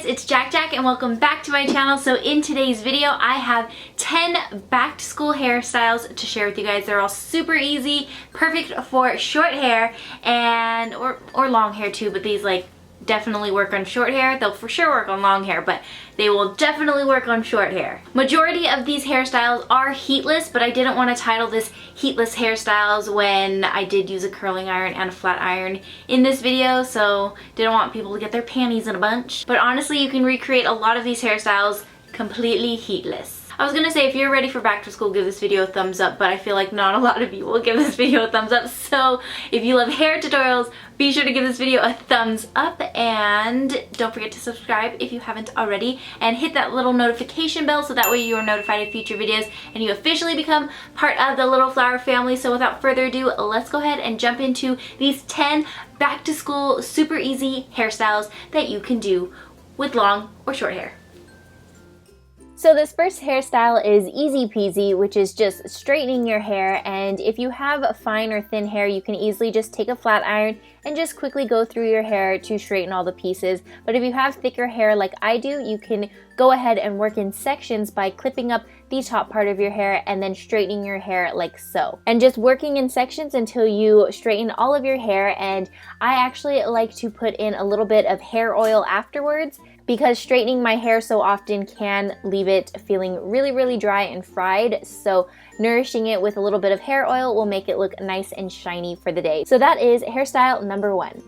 guys, it's JaaackJack and welcome back to my channel. So in today's video, I have 10 back to school hairstyles to share with you guys. They're all super easy, perfect for short hair and or long hair too, but these like definitely work on short hair. They'll for sure work on long hair, but they will definitely work on short hair. Majority of these hairstyles are heatless, but I didn't want to title this heatless hairstyles when I did use a curling iron and a flat iron in this video, so didn't want people to get their panties in a bunch. But honestly, you can recreate a lot of these hairstyles completely heatless. I was gonna say, if you're ready for back to school, give this video a thumbs up, but I feel like not a lot of you will give this video a thumbs up. So if you love hair tutorials, be sure to give this video a thumbs up and don't forget to subscribe if you haven't already and hit that little notification bell so that way you are notified of future videos and you officially become part of the Little Flower family. So without further ado, let's go ahead and jump into these 10 back to school super easy hairstyles that you can do with long or short hair. So this first hairstyle is easy peasy, which is just straightening your hair, and if you have fine or thin hair, you can easily just take a flat iron and just quickly go through your hair to straighten all the pieces. But if you have thicker hair like I do, you can go ahead and work in sections by clipping up the top part of your hair and then straightening your hair like so. And just working in sections until you straighten all of your hair, and I actually like to put in a little bit of hair oil afterwards because straightening my hair so often can leave it feeling really dry and fried. So nourishing it with a little bit of hair oil will make it look nice and shiny for the day. So that is hairstyle number 1.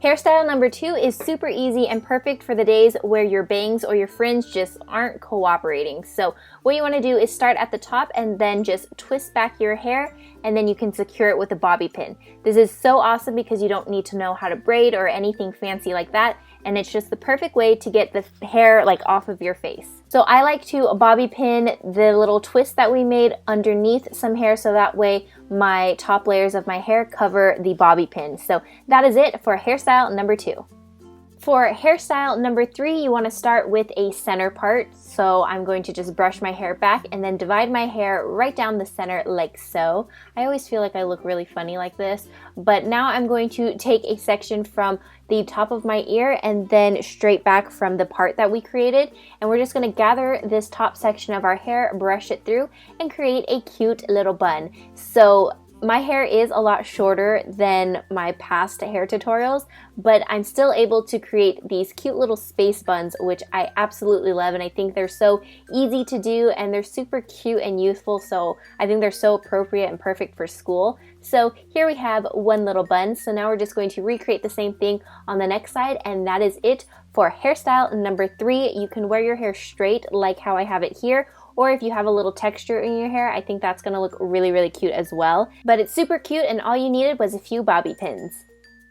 Hairstyle number 2 is super easy and perfect for the days where your bangs or your fringe just aren't cooperating. So what you want to do is start at the top and then just twist back your hair, and then you can secure it with a bobby pin. This is so awesome because you don't need to know how to braid or anything fancy like that, and it's just the perfect way to get the hair like off of your face. So I like to bobby pin the little twist that we made underneath some hair so that way my top layers of my hair cover the bobby pin. So that is it for hairstyle number 2. For hairstyle number 3, you want to start with a center part. So I'm going to just brush my hair back and then divide my hair right down the center like so. I always feel like I look really funny like this, but now I'm going to take a section from the top of my ear and then straight back from the part that we created, and we're just going to gather this top section of our hair, brush it through, and create a cute little bun. So my hair is a lot shorter than my past hair tutorials, but I'm still able to create these cute little space buns, which I absolutely love, and I think they're so easy to do and they're super cute and youthful, so I think they're so appropriate and perfect for school. So here we have one little bun. So now we're just going to recreate the same thing on the next side, and that is it for hairstyle number 3. You can wear your hair straight like how I have it here, or if you have a little texture in your hair, I think that's gonna look really cute as well. But it's super cute, and all you needed was a few bobby pins.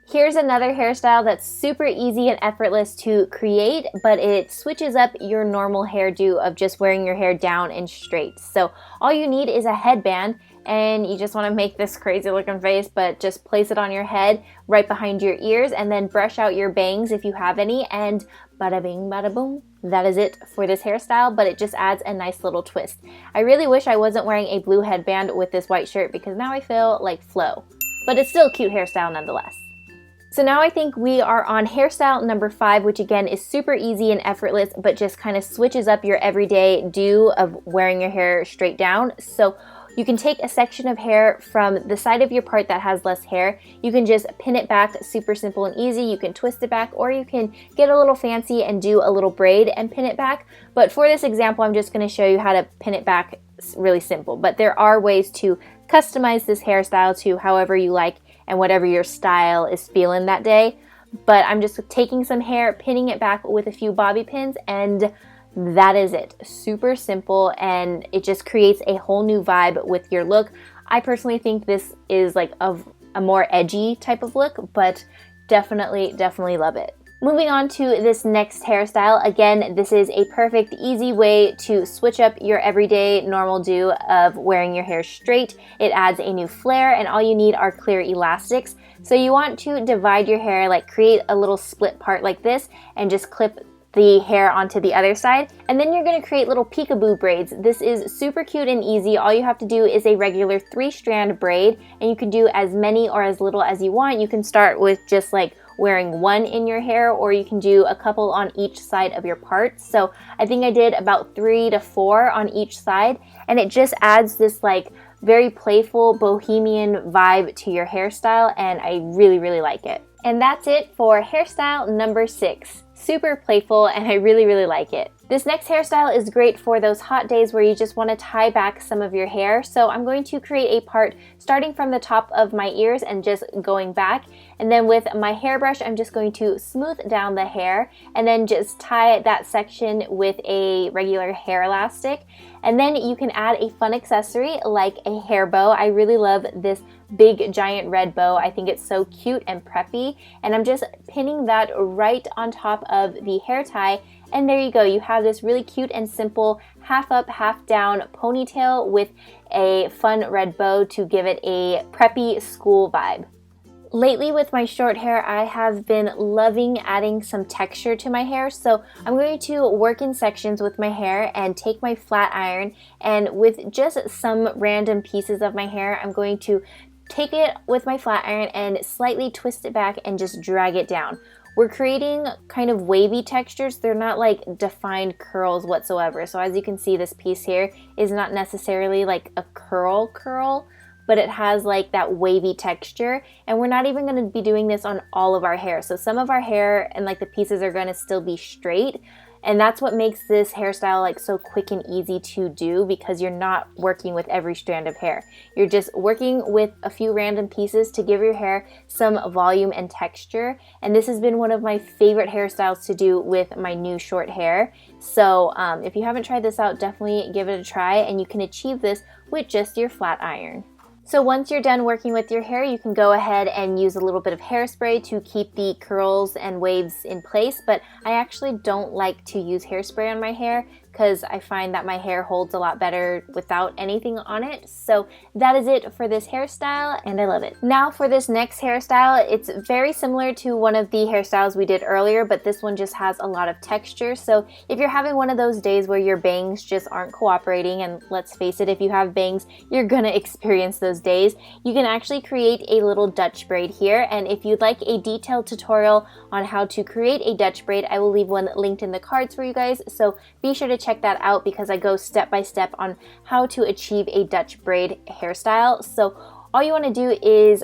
Here's another hairstyle that's super easy and effortless to create, but it switches up your normal hairdo of just wearing your hair down and straight. So all you need is a headband, and you just want to make this crazy looking face, but just place it on your head right behind your ears and then brush out your bangs if you have any, and bada bing bada boom. That is it for this hairstyle, but it just adds a nice little twist. I really wish I wasn't wearing a blue headband with this white shirt because now I feel like Flo, but it's still a cute hairstyle nonetheless. So now I think we are on hairstyle number 5, which again is super easy and effortless, but just kind of switches up your everyday do of wearing your hair straight down. So you can take a section of hair from the side of your part that has less hair. You can just pin it back, super simple and easy. You can twist it back, or you can get a little fancy and do a little braid and pin it back. But for this example, I'm just going to show you how to pin it back. It's really simple, but there are ways to customize this hairstyle to however you like and whatever your style is feeling that day. But I'm just taking some hair, pinning it back with a few bobby pins, and that is it. Super simple, and it just creates a whole new vibe with your look. I personally think this is like a more edgy type of look, but definitely love it. Moving on to this next hairstyle. Again, this is a perfect, easy way to switch up your everyday normal do of wearing your hair straight. It adds a new flair, and all you need are clear elastics. So you want to divide your hair, like create a little split part like this, and just clip the hair onto the other side, and then you're going to create little peekaboo braids. This is super cute and easy. All you have to do is a regular 3-strand braid, and you can do as many or as little as you want. You can start with just like wearing one in your hair, or you can do a couple on each side of your parts. So I think I did about 3 to 4 on each side, and it just adds this like very playful bohemian vibe to your hairstyle, and I really, really like it. And that's it for hairstyle number 6. Super playful, and I really, really like it. This next hairstyle is great for those hot days where you just want to tie back some of your hair. So I'm going to create a part starting from the top of my ears and just going back. And then with my hairbrush, I'm just going to smooth down the hair and then just tie that section with a regular hair elastic. And then you can add a fun accessory like a hair bow. I really love this big giant red bow. I think it's so cute and preppy. And I'm just pinning that right on top of the hair tie. And there you go, you have this really cute and simple half up, half down ponytail with a fun red bow to give it a preppy school vibe. Lately with my short hair, I have been loving adding some texture to my hair, so I'm going to work in sections with my hair and take my flat iron, and with just some random pieces of my hair, I'm going to take it with my flat iron and slightly twist it back and just drag it down. We're creating kind of wavy textures. They're not like defined curls whatsoever. So as you can see, this piece here is not necessarily like a curl, but it has like that wavy texture. And we're not even gonna be doing this on all of our hair. So some of our hair and like the pieces are gonna still be straight. And that's what makes this hairstyle like so quick and easy to do, because you're not working with every strand of hair. You're just working with a few random pieces to give your hair some volume and texture. And this has been one of my favorite hairstyles to do with my new short hair. So if you haven't tried this out, definitely give it a try, and you can achieve this with just your flat iron. So once you're done working with your hair, you can go ahead and use a little bit of hairspray to keep the curls and waves in place, but I actually don't like to use hairspray on my hair because I find that my hair holds a lot better without anything on it. So that is it for this hairstyle, and I love it. Now for this next hairstyle, it's very similar to one of the hairstyles we did earlier, but this one just has a lot of texture. So if you're having one of those days where your bangs just aren't cooperating, and let's face it, if you have bangs, you're gonna experience those days, you can actually create a little Dutch braid here. And if you'd like a detailed tutorial on how to create a Dutch braid, I will leave one linked in the cards for you guys. So be sure to check that out, because I go step by step on how to achieve a Dutch braid hairstyle. So all you want to do is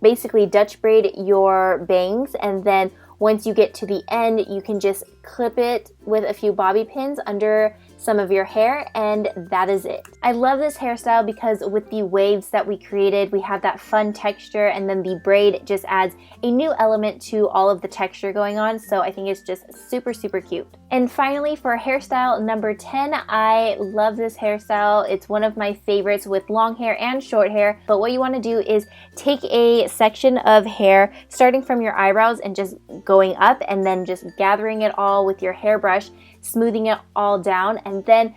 basically Dutch braid your bangs, and then once you get to the end, you can just clip it with a few bobby pins under some of your hair, and that is it. I love this hairstyle because with the waves that we created, we have that fun texture, and then the braid just adds a new element to all of the texture going on. So I think it's just super, super cute. And finally, for hairstyle number 10, I love this hairstyle. It's one of my favorites with long hair and short hair. But what you want to do is take a section of hair starting from your eyebrows and just going up, and then just gathering it all with your hairbrush, smoothing it all down, and then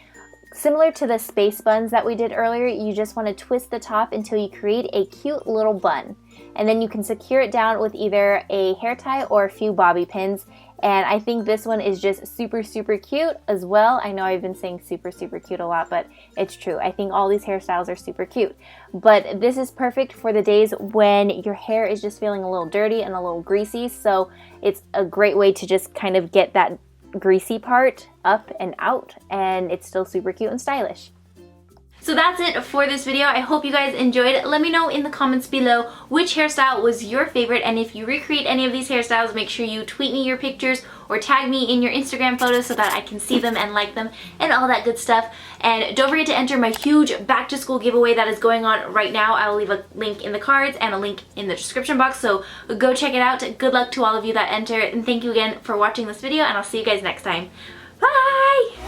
similar to the space buns that we did earlier, you just want to twist the top until you create a cute little bun. And then you can secure it down with either a hair tie or a few bobby pins. And I think this one is just super, super cute as well. I know I've been saying super, super cute a lot, but it's true. I think all these hairstyles are super cute. But this is perfect for the days when your hair is just feeling a little dirty and a little greasy. So it's a great way to just kind of get that greasy part up and out, and it's still super cute and stylish. So that's it for this video. I hope you guys enjoyed. Let me know in the comments below which hairstyle was your favorite, and if you recreate any of these hairstyles, make sure you tweet me your pictures or tag me in your Instagram photos so that I can see them and like them and all that good stuff. And don't forget to enter my huge back to school giveaway that is going on right now. I will leave a link in the cards and a link in the description box, so go check it out. Good luck to all of you that enter, and thank you again for watching this video, and I'll see you guys next time. Bye!